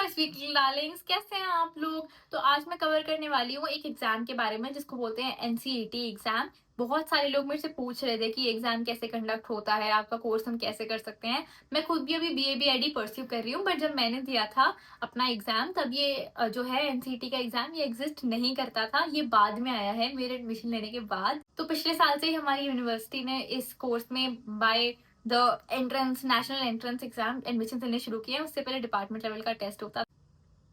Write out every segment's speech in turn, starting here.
My sweet Darling's, कैसे हैं आप लोग। तो आज मैं कवर करने वाली हूँ एक एग्जाम के बारे में जिसको बोलते हैं एनसीईटी एग्जाम। बहुत सारे लोग मेरे से पूछ रहे थे कि एग्जाम कैसे कंडक्ट होता है, आपका कोर्स हम कैसे कर सकते हैं। मैं खुद भी अभी बीए परस्यू कर रही हूँ, बट जब मैंने दिया था अपना एग्जाम तब ये जो है एनसीईटी का एग्जाम ये एग्जिस्ट नहीं करता था। ये बाद में आया है मेरे एडमिशन लेने के बाद। तो पिछले साल से ही हमारी यूनिवर्सिटी ने इस कोर्स में by the entrance national entrance exam admission लेने शुरू किए हैं। उससे पहले डिपार्टमेंट लेवल का टेस्ट होता।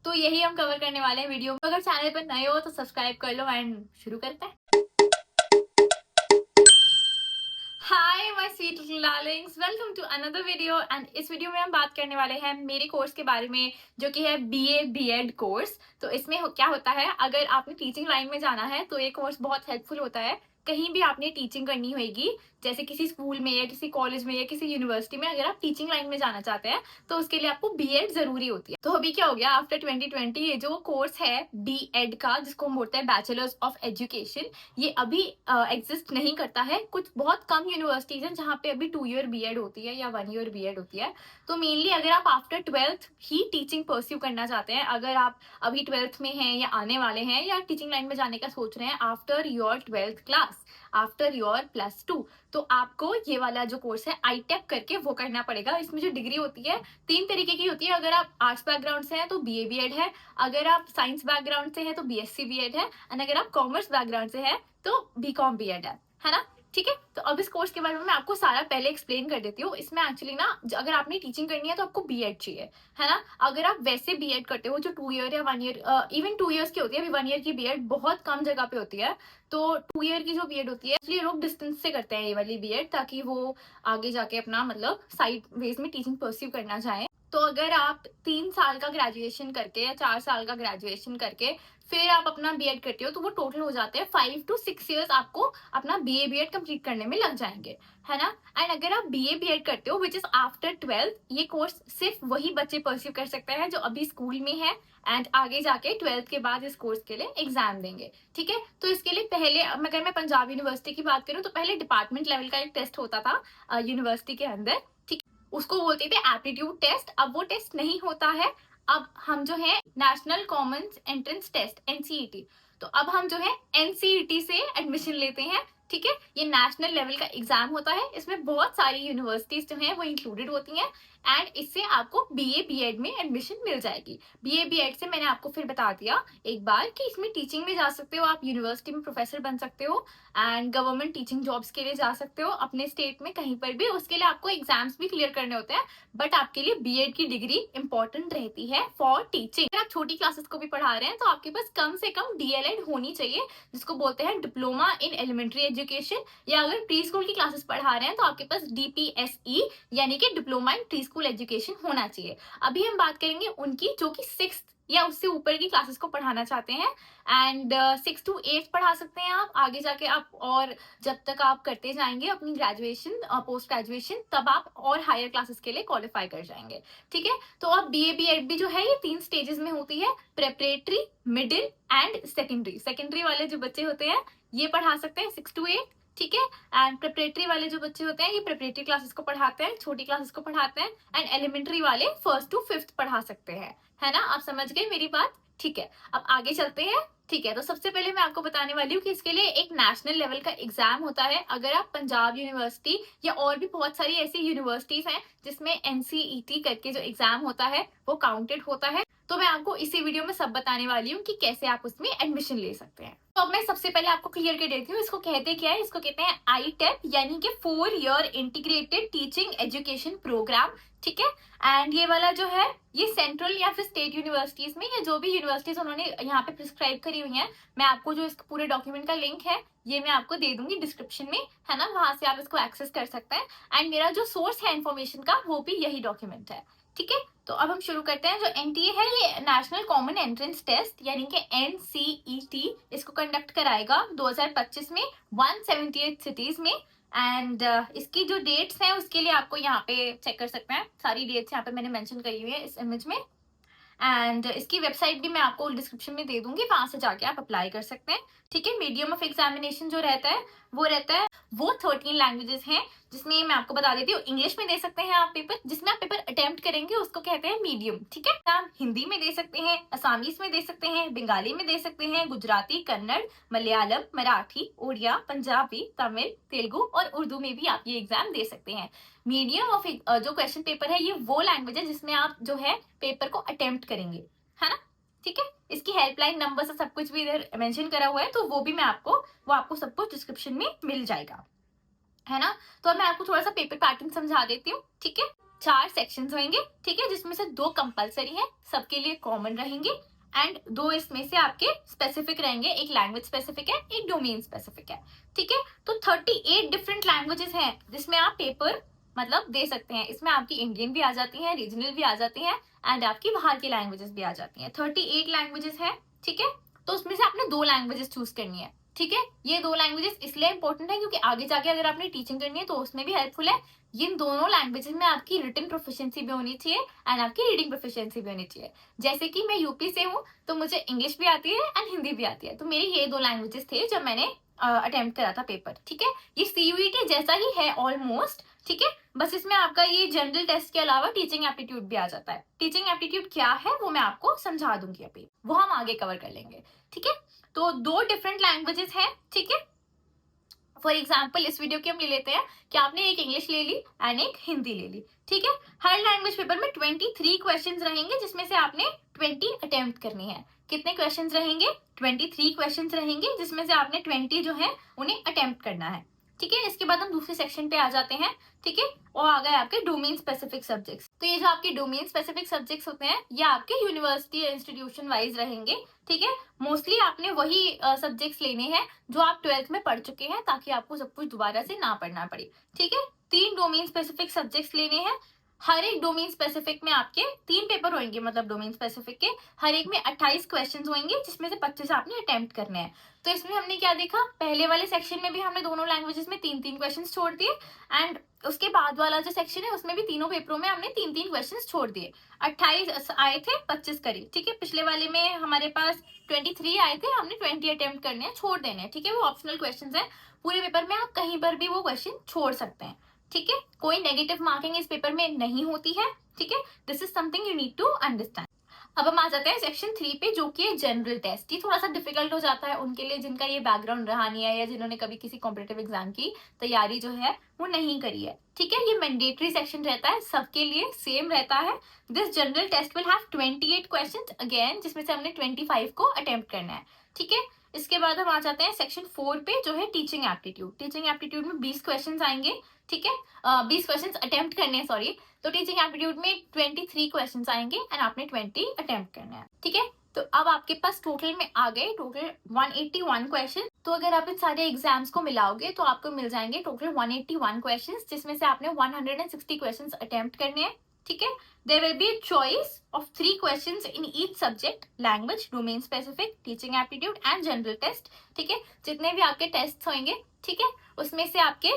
तो यही हम कवर करने वाले हैं वीडियो में। अगर चैनल पर नए हो तो सब्सक्राइब कर लो एंड शुरू करते हैं। Hi my sweet darlings, welcome to another video. And इस वीडियो में हम बात करने वाले हैं मेरे कोर्स के बारे में जो कि है बीएड कोर्स। तो इसमें क्या होता है, अगर आपने टीचिंग लाइन में जाना है तो ये कोर्स बहुत हेल्पफुल होता है। कहीं भी आपने टीचिंग करनी होगी, जैसे किसी स्कूल में या किसी कॉलेज में या किसी यूनिवर्सिटी में, अगर आप टीचिंग लाइन में जाना चाहते हैं तो उसके लिए आपको बीएड जरूरी होती है। तो अभी क्या हो गया, आफ्टर 2020 ये जो कोर्स है बीएड का, जिसको हम बोलते हैं बैचलर्स ऑफ एजुकेशन, ये अभी एग्जिस्ट नहीं करता है। कुछ बहुत कम यूनिवर्सिटीज हैं जहाँ पे अभी 2 ईयर बीएड होती है या 1 ईयर बीएड होती है। तो मेनली अगर आप आफ्टर 12th ही टीचिंग परस्यू करना चाहते हैं, अगर आप अभी 12th में हैं या आने वाले हैं या टीचिंग लाइन में जाने का सोच रहे हैं after your 12th class, after your +2, तो आपको ये वाला जो कोर्स है आईटेप करके वो करना पड़ेगा। इसमें जो डिग्री होती है 3 तरीके की होती है। अगर आप आर्ट्स बैकग्राउंड से हैं तो बीए बीएड है, अगर आप साइंस बैकग्राउंड से हैं तो बीएससी बीएड है, एंड अगर आप कॉमर्स बैकग्राउंड से हैं तो बीकॉम बीएड है ना। ठीक है, तो अब इस कोर्स के बारे में मैं आपको सारा पहले एक्सप्लेन कर देती हूँ। इसमें एक्चुअली ना, अगर आपने टीचिंग करनी है तो आपको बीएड चाहिए, है ना। अगर आप वैसे बीएड करते हो जो 2 ईयर या 1 ईयर, इवन 2 ईयर्स की होती है, अभी 1 ईयर की बीएड बहुत कम जगह पे होती है। तो 2 ईयर की जो बीएड होती है, इसलिए लोग डिस्टेंस से करते हैं ये वाली बीएड, ताकि वो आगे जाके अपना मतलब साइड वेज में टीचिंग परस्यू करना चाहें। तो अगर आप 3 साल का ग्रेजुएशन करके या 4 साल का ग्रेजुएशन करके फिर आप अपना बीएड करते हो तो वो टोटल हो जाते हैं 5 to 6 ईयर्स आपको अपना बीए बीएड कंप्लीट करने में लग जाएंगे, है ना। एंड अगर आप बीए बीएड करते हो विच इज आफ्टर 12th, ये कोर्स सिर्फ वही बच्चे परस्यू कर सकते हैं जो अभी स्कूल में है एंड आगे जाके 12th के बाद इस कोर्स के लिए एग्जाम देंगे। ठीक है, तो इसके लिए पहले अगर मैं पंजाब यूनिवर्सिटी की बात करूँ तो पहले डिपार्टमेंट लेवल का एक टेस्ट होता था यूनिवर्सिटी के अंदर। ठीक, उसको बोलते थे एप्टीट्यूड टेस्ट। अब वो टेस्ट नहीं होता है, अब हम जो है national common entrance test NCET, तो अब हम जो है एनसीईटी से एडमिशन लेते हैं। ठीक है, ये नेशनल लेवल का एग्जाम होता है, इसमें बहुत सारी यूनिवर्सिटीज जो है वो इंक्लूडेड होती हैं एंड इससे आपको बीए बीएड में एडमिशन मिल जाएगी। बीए बीएड से मैंने आपको फिर बता दिया एक बार कि इसमें टीचिंग में जा सकते हो, आप यूनिवर्सिटी में प्रोफेसर बन सकते हो एंड गवर्नमेंट टीचिंग जॉब्स के लिए जा सकते हो अपने स्टेट में कहीं पर भी। उसके लिए आपको एग्जाम्स भी क्लियर करने होते हैं, बट आपके लिए बीएड की डिग्री इंपॉर्टेंट रहती है फॉर टीचिंग। अगर आप छोटी क्लासेस को भी पढ़ा रहे हैं तो आपके पास कम से कम डीएलएड होनी चाहिए, जिसको बोलते हैं डिप्लोमा इन एलिमेंट्री एजुकेशन। या अगर प्री स्कूल की क्लासेस पढ़ा रहे हैं तो आपके पास डीपीएसई यानी कि diploma in pre school education होना चाहिए। अभी हम बात करेंगे उनकी जो कि 6th या उससे ऊपर की क्लासेस को पढ़ाना चाहते हैं एंड 6 to 8 पढ़ा सकते हैं आप आगे जाके आप, और जब तक आप करते जाएंगे अपनी ग्रेजुएशन पोस्ट ग्रेजुएशन तब आप और हायर क्लासेस के लिए क्वालिफाई कर जाएंगे। ठीक है, तो अब बीए बीएड भी जो है ये 3 स्टेजेस में होती है, preparatory, middle and secondary. Secondary वाले जो बच्चे होते हैं ये पढ़ा सकते हैं 6 to 8। ठीक है, एंड प्रेपरेटरी वाले जो बच्चे होते हैं ये प्रेपरेटरी क्लासेस को पढ़ाते हैं, छोटी क्लासेस को पढ़ाते हैं, एंड एलिमेंट्री वाले 1st to 5th पढ़ा सकते हैं, है ना। आप समझ गए मेरी बात। ठीक है, अब आगे चलते हैं। ठीक है, तो सबसे पहले मैं आपको बताने वाली हूँ कि इसके लिए एक नेशनल लेवल का एग्जाम होता है। अगर आप पंजाब यूनिवर्सिटी या और भी बहुत सारी ऐसी यूनिवर्सिटीज हैं जिसमें एनसीईटी करके जो एग्जाम होता है वो काउंटेड होता है, तो मैं आपको इसी वीडियो में सब बताने वाली हूँ कि कैसे आप उसमें एडमिशन ले सकते हैं। तो अब मैं सबसे पहले आपको क्लियर कर देती हूँ इसको कहते क्या है। इसको कहते हैं आईटेप यानी कि 4 year integrated teaching education programme. ठीक है, एंड ये वाला जो है ये सेंट्रल या फिर स्टेट यूनिवर्सिटीज में या जो भी यूनिवर्सिटीज उन्होंने यहाँ पे प्रिस्क्राइब करी हुई है, मैं आपको जो इस पूरे डॉक्यूमेंट का लिंक है ये मैं आपको दे दूंगी डिस्क्रिप्शन में, है ना। वहां से आप इसको एक्सेस कर सकते हैं एंड मेरा जो सोर्स है इन्फॉर्मेशन का वो भी यही डॉक्यूमेंट है। ठीक है, तो अब हम शुरू करते हैं। जो एनटीए है ये नेशनल कॉमन एंट्रेंस टेस्ट यानी कि एनसीईटी इसको कंडक्ट कराएगा 2025 में 178 सिटीज में। एंड इसकी जो डेट्स हैं उसके लिए आपको यहाँ पे चेक कर सकते हैं, सारी डेट्स यहाँ पे मैंने मेंशन करी हुई है इस इमेज में। एंड इसकी वेबसाइट भी मैं आपको डिस्क्रिप्शन में दे दूंगी, वहां से जाके आप अप्लाई कर सकते हैं। ठीक है, मीडियम ऑफ एग्जामिनेशन जो रहता है वो रहता है वो 13 लैंग्वेजेस हैं जिसमें मैं आपको बता देती हूँ, इंग्लिश में दे सकते हैं आप पेपर, जिसमें आप पेपर अटेम्प्ट करेंगे उसको कहते हैं मीडियम, ठीक है। आप हिंदी में दे सकते हैं, असामीज में दे सकते हैं, बंगाली में दे सकते हैं, गुजराती, कन्नड़, मलयालम, मराठी, उड़िया, पंजाबी, तमिल, तेलुगु और उर्दू में भी आप ये एग्जाम दे सकते हैं। मीडियम ऑफ जो क्वेश्चन पेपर है, ये वो लैंग्वेज है जिसमें आप जो है पेपर को अटेम्प्ट करेंगे, है ना, ठीक है। इसकी हेल्पलाइन नंबर से सब कुछ भी इधर मेंशन करा हुआ है, तो वो भी मैं आपको सब कुछ डिस्क्रिप्शन में मिल जाएगा, है ना। तो अब मैं आपको थोड़ा सा पेपर पैटर्न समझा देती हूँ, ठीक है। 4 सेक्शंस होंगे, ठीक है, जिसमें से 2 कंपलसरी है, सबके लिए कॉमन रहेंगे, एंड 2 इसमें से आपके स्पेसिफिक रहेंगे, एक लैंग्वेज स्पेसिफिक है, एक डोमेन स्पेसिफिक है, ठीक है। तो 38 डिफरेंट लैंग्वेजेस हैं जिसमें आप पेपर मतलब दे सकते हैं। इसमें आपकी इंडियन भी आ जाती है, रीजनल भी आ जाती है, एंड आपकी बाहर की लैंग्वेजेस भी आ जाती हैं। 38 लैंग्वेजेस है, ठीक है। तो उसमें से आपने 2 लैंग्वेजेस चूज करनी है, ठीक है। ये 2 लैंग्वेजेस इसलिए इंपॉर्टेंट है क्योंकि आगे जाके अगर आपने टीचिंग करनी है तो उसमें भी हेल्पफुल है। इन दोनों लैंग्वेजेस में आपकी रिटन प्रोफिशिएंसी भी होनी चाहिए एंड आपकी रीडिंग प्रोफिशिएंसी भी होनी चाहिए। जैसे कि मैं यूपी से हूँ तो मुझे इंग्लिश भी आती है एंड हिंदी भी आती है, तो मेरी ये 2 लैंग्वेजेस थे जब मैंने अटेम्प्ट करा था पेपर, ठीक है। ये सीयूईटी जैसा ही है ऑलमोस्ट, ठीक है। बस इसमें आपका ये जनरल टेस्ट के अलावा टीचिंग एप्टीट्यूड भी आ जाता है। टीचिंग एप्टीट्यूड क्या है वो मैं आपको समझा दूंगी, अभी वो हम आगे कवर कर लेंगे, ठीक है। तो 2 डिफरेंट लैंग्वेजेस हैं, ठीक है। फॉर एग्जाम्पल इस वीडियो की हम ले लेते हैं कि आपने एक इंग्लिश ले ली एंड एक हिंदी ले ली, ठीक है। हर लैंग्वेज पेपर में 23 क्वेश्चंस रहेंगे जिसमें से आपने 20 अटेम्प्ट करनी है। कितने क्वेश्चंस रहेंगे? 23 क्वेश्चंस रहेंगे जिसमें से आपने 20 जो है उन्हें अटेम्प्ट करना है, ठीक है। इसके बाद हम दूसरे सेक्शन पे आ जाते हैं, ठीक है। और आ गए आपके डोमेन स्पेसिफिक सब्जेक्ट्स। तो ये जो आपके डोमेन स्पेसिफिक सब्जेक्ट्स होते हैं ये आपके यूनिवर्सिटी या इंस्टीट्यूशन वाइज रहेंगे, ठीक है। मोस्टली आपने वही सब्जेक्ट्स लेने हैं जो आप 12th में पढ़ चुके हैं, ताकि आपको सब कुछ दोबारा से ना पढ़ना पड़े, ठीक है। 3 डोमेन स्पेसिफिक सब्जेक्ट्स लेने हैं। हर एक डोमेन स्पेसिफिक में आपके 3 पेपर होंगे, मतलब डोमेन स्पेसिफिक के हर एक में 28 क्वेश्चंस होंगे जिसमें से 25 आपने अटेम्प्ट करने हैं। तो इसमें हमने क्या देखा, पहले वाले सेक्शन में भी हमने दोनों लैंग्वेजेस में 3-3 क्वेश्चंस छोड़ दिए, एंड उसके बाद वाला जो सेक्शन है उसमें भी तीनों पेपरों में हमने 3-3 क्वेश्चंस छोड़ दिए। 28 आए थे, 25 करी, ठीक है। पिछले वाले में हमारे पास 23 आए थे, हमने 20 अटेम्प्ट करने हैं, छोड़ देने हैं, ठीक है। वो ऑप्शनल क्वेश्चंस है, पूरे पेपर में आप कहीं पर भी वो क्वेश्चन छोड़ सकते हैं, ठीक है। कोई नेगेटिव मार्किंग इस पेपर में नहीं होती है, ठीक है। This is something you need to understand. अब हम आ जाते हैं सेक्शन 3 पे, जो कि है जनरल टेस्ट। ये थोड़ा सा डिफिकल्ट हो जाता है उनके लिए जिनका ये बैकग्राउंड रहा नहीं है या जिन्होंने कभी किसी कॉम्पिटेटिव एग्जाम की तैयारी जो है वो नहीं करी है, ठीक है। ये मैंडेटरी सेक्शन रहता है, सबके लिए सेम रहता है। This general test will have 28 questions again, जिसमें से हमने 25 को अटेम्प्ट करना है, ठीक है। इसके बाद हम आ जाते हैं सेक्शन 4 पे, जो है टीचिंग एप्टीट्यूड। टीचिंग एप्टीट्यूड में 20 क्वेश्चन आएंगे, ठीक है। 20 क्वेश्चन अटेम्प्ट करने हैं, सॉरी। तो टीचिंग एप्टीट्यूड में 23 क्वेश्चंस आएंगे एंड आपने 20 अटेम्प्ट करना है, ठीक है। तो अब आपके पास टोटल में आ गए टोटल 181 क्वेश्चन। तो अगर आप इन सारे एग्जाम्स को मिलाओगे तो आपको मिल जाएंगे टोटल 181 क्वेश्चंस, जिसमें से आपने 160 क्वेश्चंस अटेम्प्ट करने हैं, ठीक है। There will be choice of 3 questions in each subject, language, domain specific, teaching aptitude and general test, ठीक है। जितने भी आपके टेस्ट होंगे, ठीक है, उसमें से आपके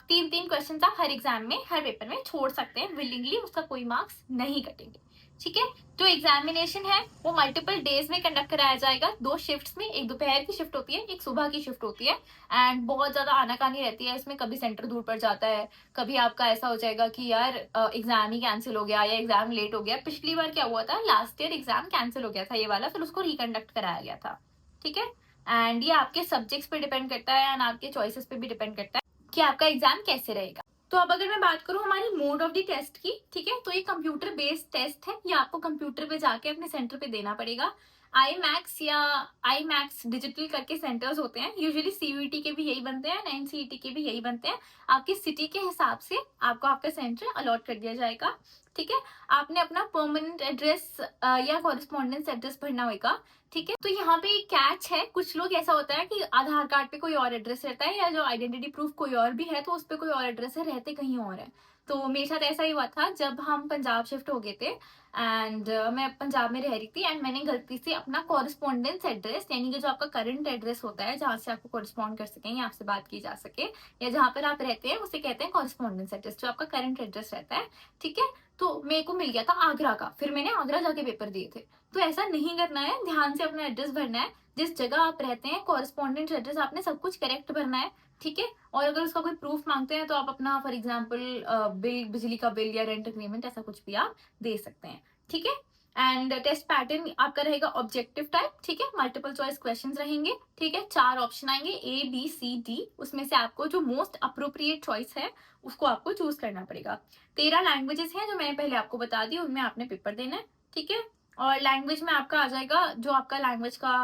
3-3 क्वेश्चन आप हर एग्जाम में, हर पेपर में छोड़ सकते हैं विलिंगली, उसका कोई मार्क्स नहीं कटेंगे, ठीक है। जो एग्जामिनेशन है वो मल्टीपल डेज में कंडक्ट कराया जाएगा, 2 शिफ्ट्स में, एक दोपहर की शिफ्ट होती है, एक सुबह की शिफ्ट होती है, एंड बहुत ज्यादा आनाकानी रहती है इसमें। कभी सेंटर दूर पड़ जाता है, कभी आपका ऐसा हो जाएगा कि यार एग्जाम ही कैंसिल हो गया या एग्जाम लेट हो गया। पिछली बार क्या हुआ था, लास्ट ईयर एग्जाम कैंसिल हो गया था ये वाला, फिर उसको रिकंडक्ट कराया गया था, ठीक है। एंड ये आपके सब्जेक्ट्स पे डिपेंड करता है एंड आपके चॉइसेस पे भी डिपेंड करता है कि आपका एग्जाम कैसे रहेगा। तो अब अगर मैं बात करूं हमारी मोड ऑफ द टेस्ट की, ठीक है, तो ये कंप्यूटर बेस्ड टेस्ट है, ये आपको कंप्यूटर पे जाके अपने सेंटर पे देना पड़ेगा। आई मैक्स या आई मैक्स डिजिटल करके सेंटर्स होते हैं, यूजुअली सीयूईटी के भी यही बनते हैं, एनसीईटी के भी यही बनते हैं। आपकी सिटी के हिसाब से आपको आपका सेंटर अलॉट कर दिया जाएगा, ठीक है। आपने अपना परमानेंट एड्रेस या कॉरेस्पॉन्डेंस एड्रेस भरना होगा, ठीक है। तो यहाँ पे एक कैच है, कुछ लोग ऐसा होता है कि आधार कार्ड पे कोई और एड्रेस रहता है या जो आइडेंटिटी प्रूफ कोई और भी है तो उस पे कोई और एड्रेस है, रहते कहीं और है। तो मेरे साथ ऐसा ही हुआ था जब हम पंजाब शिफ्ट हो गए थे, एंड मैं पंजाब में रह रही थी, एंड मैंने गलती से अपना कॉरेस्पॉन्डेंस एड्रेस, यानी कि जो आपका करंट एड्रेस होता है जहाँ से आपको कॉरेस्पॉन्ड कर सकें या आपसे बात की जा सके या जहाँ पर आप रहते हैं, उसे कहते हैं कॉरेस्पॉन्डेंस एड्रेस, जो आपका करंट एड्रेस रहता है, ठीक है। तो मेरे को मिल गया था आगरा का, फिर मैंने आगरा जाके पेपर दिए थे। तो ऐसा नहीं करना है, ध्यान से अपना एड्रेस भरना है, जिस जगह आप रहते हैं कॉरेस्पॉन्डेंट एड्रेस आपने सब कुछ करेक्ट भरना है, ठीक है। और अगर उसका कोई प्रूफ मांगते हैं तो आप अपना फॉर एग्जाम्पल बिल, बिजली का बिल या रेंट एग्रीमेंट, ऐसा कुछ भी आप दे सकते हैं। ठीक है। एंड टेस्ट पैटर्न आपका रहेगा ऑब्जेक्टिव टाइप। ठीक है, मल्टीपल चॉइस क्वेश्चंस रहेंगे। ठीक है, 4 ऑप्शन आएंगे A B C D, उसमें से आपको जो मोस्ट अप्रोप्रिएट चॉइस है उसको आपको चूज करना पड़ेगा। 13 लैंग्वेजेस हैं जो मैंने पहले आपको बता दी, उनमें आपने पेपर देना है। ठीक है। और लैंग्वेज में आपका आ जाएगा जो आपका लैंग्वेज का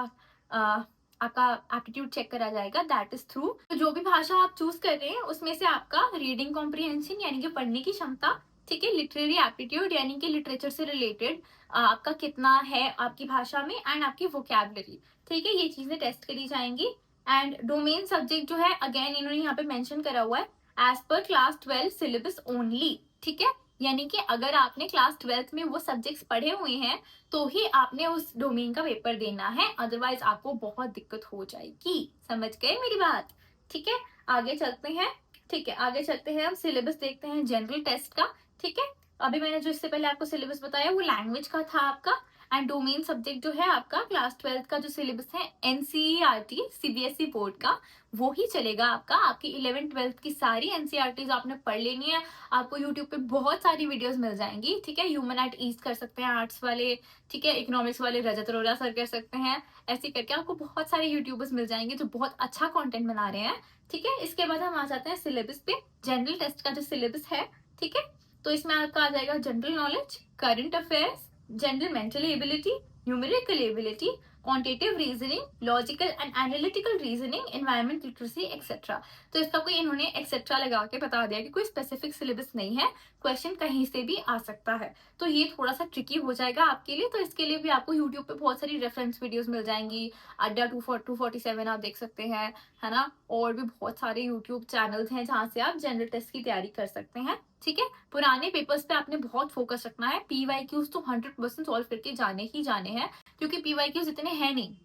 आपका एप्टीट्यूड चेक करा जाएगा, दैट इज थ्रू। तो जो भी भाषा आप चूज कर रहे हैं उसमें से आपका रीडिंग कॉम्प्रिहेंशन यानी कि पढ़ने की क्षमता, ठीक है, लिटरेरी एप्टीट्यूड यानी कि लिटरेचर से रिलेटेड आपका कितना है आपकी भाषा में, एंड आपकी वोकैबुलरी। ठीक है, ये चीजें टेस्ट करी जाएंगी। एंड डोमेन सब्जेक्ट जो है, अगेन इन्होंने यहाँ पे मेंशन करा हुआ है as per class 12 syllabus only. ठीक है, यानी कि अगर आपने क्लास 12 में वो सब्जेक्ट्स पढ़े हुए हैं तो ही आपने उस डोमेन का पेपर देना है, अदरवाइज आपको बहुत दिक्कत हो जाएगी। समझ गए मेरी बात? ठीक है, आगे चलते हैं। ठीक है, आगे चलते हैं, हम सिलेबस देखते हैं जनरल टेस्ट का। ठीक है, अभी मैंने जो इससे पहले आपको सिलेबस बताया वो लैंग्वेज का था आपका। एंड डोमेन सब्जेक्ट जो है आपका क्लास 12 का जो सिलेबस है NCERT CBSE बोर्ड का, वो ही चलेगा आपका। आपकी 11th-12th की सारी NCERTs आपने पढ़ लेनी है। आपको यूट्यूब पे बहुत सारी वीडियोस मिल जाएंगी। ठीक है, ह्यूमन एट ईस्ट कर सकते हैं आर्ट्स वाले, ठीक है, इकोनॉमिक्स वाले रजत अरोड़ा सर कर सकते हैं। ऐसे करके आपको बहुत सारे यूट्यूबर्स मिल जाएंगे जो बहुत अच्छा कंटेंट बना रहे हैं। ठीक है, इसके बाद हम आ जाते हैं सिलेबस पे। जनरल टेस्ट का जो सिलेबस है, ठीक है, तो इसमें आपका आ जाएगा general knowledge, current affairs, general mental ability, numerical ability, quantitative reasoning, logical and analytical reasoning, environment literacy etcetera. तो इसका कोई इन्होंने एक्सेट्रा लगा के बता दिया कि कोई स्पेसिफिक सिलेबस नहीं है, क्वेश्चन कहीं से भी आ सकता है। तो ये थोड़ा सा ट्रिकी हो जाएगा आपके लिए। तो इसके लिए भी आपको यूट्यूब पे बहुत सारी रेफरेंस वीडियोस मिल जाएंगी। अड्डा 247 आप देख सकते हैं, है ना। और भी बहुत सारे यूट्यूब चैनल्स हैं जहाँ से आप जनरल टेस्ट की तैयारी कर सकते हैं। ठीक है, पुराने पेपर्स पे आपने बहुत फोकस रखना है। PYQs तो 100% सॉल्व करके जाने ही जाने हैं, क्योंकि PYQs इतने हैं नहीं,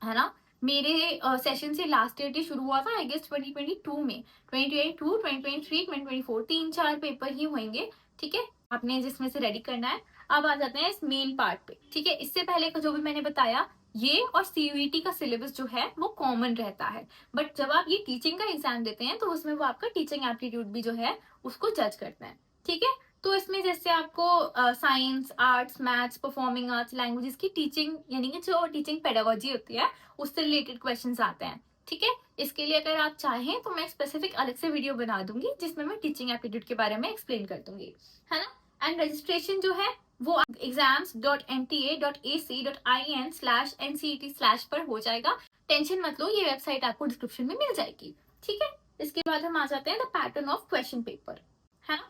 है ना। मेरे सेशन से लास्ट ईयर शुरू हुआ था आई गेस 2022 में, 2022, 2023, 2024, 3-4 पेपर ही होंगे। ठीक है, आपने जिसमें से रेडी करना है। अब आ जाते हैं इस मेन पार्ट पे। ठीक है, इससे पहले का जो भी मैंने बताया, ये और CUET का सिलेबस जो है वो कॉमन रहता है। बट जब आप ये टीचिंग का एग्जाम देते हैं तो उसमें वो आपका टीचिंग एप्टीट्यूड भी जो है उसको जज करते हैं। ठीक है, तो इसमें जैसे आपको science, arts, maths, performing arts, languages की टीचिंग यानी कि जो टीचिंग पेडागोजी होती है उससे रिलेटेड क्वेश्चंस आते हैं। ठीक है, इसके लिए अगर आप चाहें तो मैं स्पेसिफिक अलग से वीडियो बना दूंगी जिसमें मैं टीचिंग एप्टीट्यूड के बारे में एक्सप्लेन कर दूंगी, है ना। एंड रजिस्ट्रेशन जो है वो exams.nta.ac.in/ncet/ पर हो जाएगा। टेंशन मत लो, ये वेबसाइट आपको डिस्क्रिप्शन में मिल जाएगी। ठीक है, इसके बाद हम आ जाते हैं the pattern of question paper, है ना।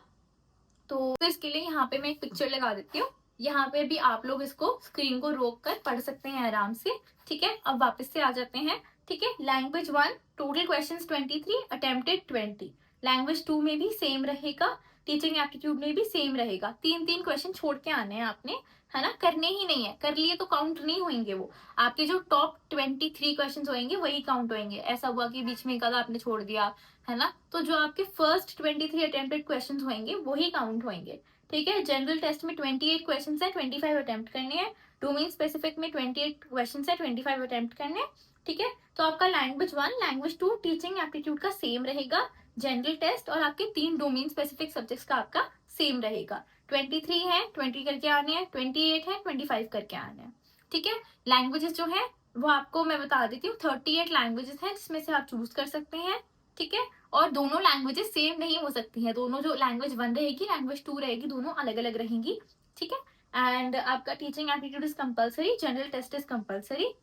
तो इसके लिए यहाँ पे मैं एक पिक्चर लगा देती हूँ। यहाँ पे भी आप लोग इसको स्क्रीन को रोक कर पढ़ सकते हैं आराम से। ठीक है, अब वापस से आ जाते हैं। ठीक है, language 1 total questions 23, attempted 20। Language 2 में भी सेम रहेगा, टीचिंग एप्टीट्यूड में भी सेम रहेगा। 3-3 क्वेश्चन छोड़ के आने हैं आपने, है ना। करने ही नहीं है, कर लिए तो काउंट नहीं होंगे वो। आपके जो टॉप 23 क्वेश्चन होंगे वही काउंट होंगे। ऐसा हुआ कि बीच में एक आधा आपने छोड़ दिया, है ना, तो जो आपके फर्स्ट 23 अटेम्प्टेड क्वेश्चन होंगे वही काउंट होंगे। ठीक है, जनरल टेस्ट में 28 क्वेश्चन है, 25 अटेम्प्ट करने हैं। डोमेन स्पेसिफिक में 28 क्वेश्चन है, 25 अटेम्प्ट करने हैं। ठीक है, तो आपका लैंग्वेज 1, लैंग्वेज 2, टीचिंग एप्टीट्यूड का सेम रहेगा। जनरल टेस्ट और आपके 3 डोमेन स्पेसिफिक सब्जेक्ट्स का आपका सेम रहेगा। 23 है, 20 करके आने हैं, 28 है, 25 करके आने हैं। ठीक है, लैंग्वेजेस जो है वो आपको मैं बता देती हूँ, 38 लैंग्वेजेस हैं जिसमें से आप चूज कर सकते हैं। ठीक है, और दोनों लैंग्वेजेस सेम नहीं हो सकती हैं। दोनों, जो लैंग्वेज 1 रहेगी, लैंग्वेज 2 रहेगी, दोनों अलग अलग रहेंगी। ठीक है, एंड आपका teaching aptitude is compulsory, general test is compulsory,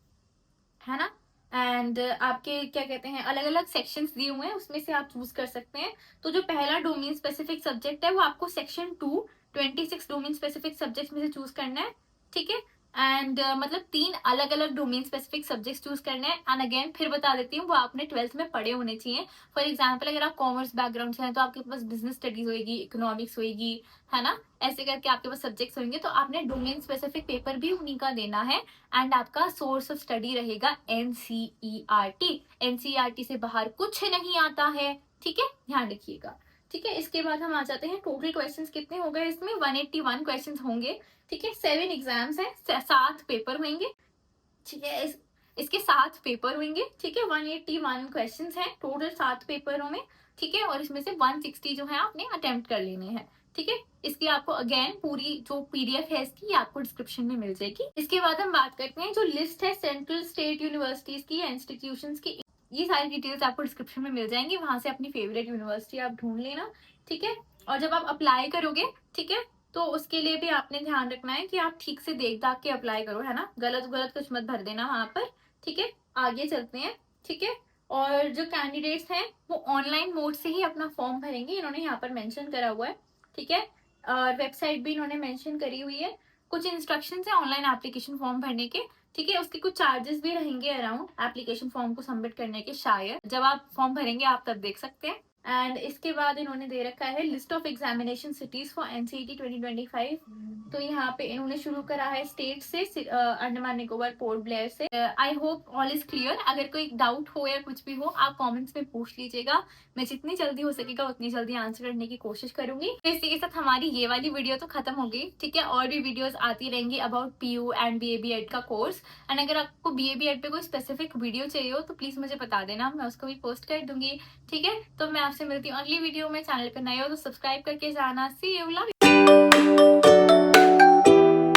है ना। एंड आपके क्या कहते हैं, अलग अलग सेक्शंस दिए हुए हैं, उसमें से आप चूज कर सकते हैं। तो जो पहला डोमेन स्पेसिफिक सब्जेक्ट है वो आपको सेक्शन 2 26 डोमेन स्पेसिफिक सब्जेक्ट में से चूज करना है। ठीक है, एंड मतलब 3 अलग अलग डोमेन स्पेसिफिक सब्जेक्ट चूज करना है। एंड अगेन फिर बता देती हूँ, वो आपने 12th में पढ़े होने चाहिए। फॉर एग्जाम्पल अगर आप कॉमर्स बैकग्राउंड से हैं तो आपके पास बिजनेस स्टडीज होगी, इकोनॉमिक्स होगी, है ना। ऐसे करके आपके पास सब्जेक्ट्स होंगे, तो आपने डोमेन स्पेसिफिक पेपर भी उन्हीं का देना है। एंड आपका सोर्स ऑफ स्टडी रहेगा NCERT। NCERT से बाहर कुछ नहीं आता है। ठीक है, ध्यान रखिएगा। ठीक है, इसके बाद हम आ जाते हैं टोटल क्वेश्चंस कितने हो गए इसमें, 181 क्वेश्चंस होंगे। ठीक है, 7 एग्जाम्स हैं, 7 पेपर होंगे। ठीक है, इसके 7 पेपर होंगे, ठीक है। 181 क्वेश्चंस हैं टोटल 7 पेपरों में, ठीक है। और इसमें से 160 जो है आपने अटेम्प्ट कर लेने हैं, ठीक है। इसकी आपको अगेन पूरी जो पीडीएफ है इसकी आपको डिस्क्रिप्शन में मिल जाएगी। इसके बाद हम बात करते हैं जो लिस्ट है सेंट्रल स्टेट यूनिवर्सिटीज की या इंस्टीट्यूशंस की, ये सारी डिटेल्स आपको डिस्क्रिप्शन में मिल जाएंगी, वहां से अपनी फेवरेट यूनिवर्सिटी आप ढूंढ लेना, ठीक है। और जब आप अप्लाई करोगे, ठीक है, तो उसके लिए भी आपने ध्यान रखना है कि आप ठीक से देख दाख के अप्लाई करो, है ना। गलत गलत कुछ मत भर देना वहां पर, ठीक है। आगे चलते हैं, ठीक है। और जो कैंडिडेट्स हैं वो ऑनलाइन मोड से ही अपना फॉर्म भरेंगे, इन्होंने यहाँ पर मेंशन करा हुआ है, ठीक है। और वेबसाइट भी इन्होंने मेंशन करी हुई है। कुछ इंस्ट्रक्शन है ऑनलाइन एप्लीकेशन फॉर्म भरने के, ठीक है। उसके कुछ चार्जेस भी रहेंगे अराउंड एप्लीकेशन फॉर्म को सबमिट करने के, शायद जब आप फॉर्म भरेंगे आप तब देख सकते हैं। एंड इसके बाद इन्होंने दे रखा है list of examination cities for NCET 2025। तो यहाँ पे इन्होंने शुरू करा है स्टेट से, अंडमान निकोबार पोर्ट ब्लेयर से। I hope all is clear. अगर कोई डाउट हो या कुछ भी हो आप कमेंट्स में पूछ लीजिएगा, मैं जितनी जल्दी हो सकेगा उतनी जल्दी आंसर करने की कोशिश करूंगी। तो इसी के साथ हमारी ये वाली वीडियो तो खत्म हो गई, ठीक है। और भी वीडियोस आती रहेंगी about PU and BA BEd का कोर्स। एंड अगर आपको बीए बीएड पे कोई स्पेसिफिक वीडियो चाहिए हो तो प्लीज मुझे बता देना, मैं उसको भी पोस्ट कर दूंगी, ठीक है। तो मैं आपसे मिलती हूँ अगली वीडियो में। चैनल पे नए हो तो सब्सक्राइब करके जाना। सी यू, लव।